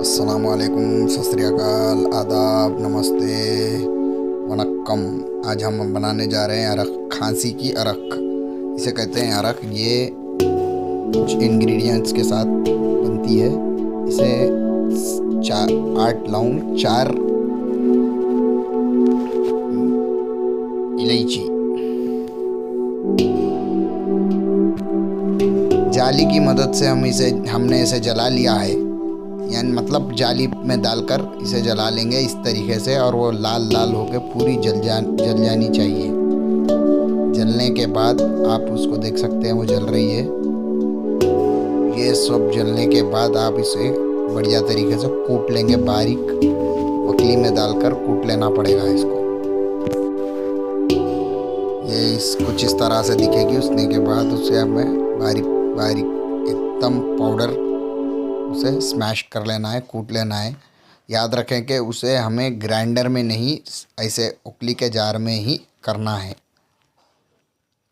अस्सलाम वालेकुम, सत श्री अकाल, आदाब, नमस्ते, वनक्कम। आज हम बनाने जा रहे हैं अरक, खांसी की अरक। इसे कहते हैं अरक। ये कुछ इंग्रेडिएंट्स के साथ बनती है। इसे 8 लौंग, 4 इलायची, जाली की मदद से हमने इसे जला लिया है। यानी मतलब जाली में डालकर इसे जला लेंगे इस तरीके से, और वो लाल लाल होकर पूरी जल जानी चाहिए। जलने के बाद आप उसको देख सकते हैं, वो जल रही है। ये सब जलने के बाद आप इसे बढ़िया तरीके से कूट लेंगे। बारीक पकली में डालकर कूट लेना पड़ेगा इसको। कुछ इस तरह से दिखेगी। उसने के बाद उसे हमें बारीक बारीक एकदम पाउडर उसे स्मैश कर लेना है, कूट लेना है। याद रखें कि उसे हमें ग्राइंडर में नहीं, ऐसे उकली के जार में ही करना है।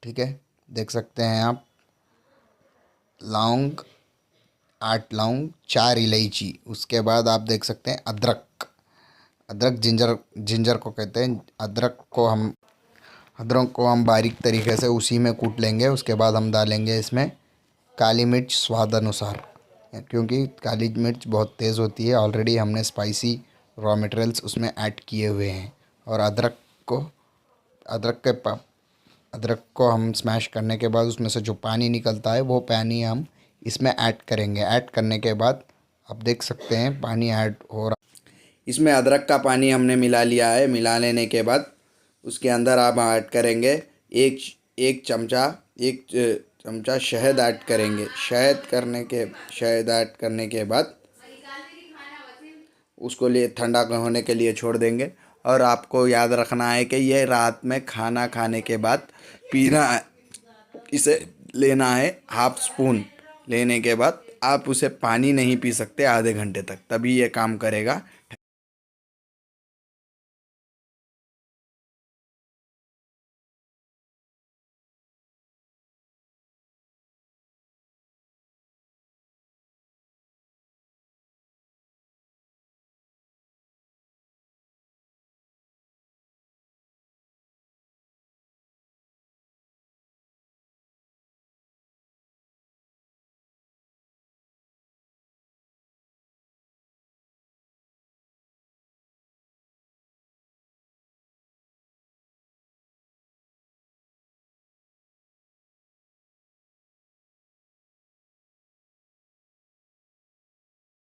ठीक है, देख सकते हैं आप। लौंग, 8 लौंग, 4 इलायची। उसके बाद आप देख सकते हैं अदरक। अदरक जिंजर को कहते हैं। अदरक को हम बारीक तरीके से उसी में कूट लेंगे। उसके बाद हम डालेंगे इसमें काली मिर्च स्वाद अनुसार, क्योंकि काली मिर्च बहुत तेज़ होती है। ऑलरेडी हमने स्पाइसी रॉ मटेरियल्स उसमें ऐड किए हुए हैं। और को अदरक को हम स्मैश करने के बाद उसमें से जो पानी निकलता है, वो पानी हम इसमें ऐड करेंगे। ऐड करने के बाद आप देख सकते हैं पानी ऐड हो रहा। इसमें अदरक का पानी हमने मिला लिया है। मिला लेने के बाद उसके अंदर आप ऐड करेंगे एक एक चमचा एक चमचा शहद ऐड करेंगे। शहद ऐड करने के बाद उसको ठंडा होने के लिए छोड़ देंगे। और आपको याद रखना है कि ये रात में खाना खाने के बाद पीना है। इसे लेना है 1/2 स्पून। लेने के बाद आप उसे पानी नहीं पी सकते आधे घंटे तक, तभी ये काम करेगा।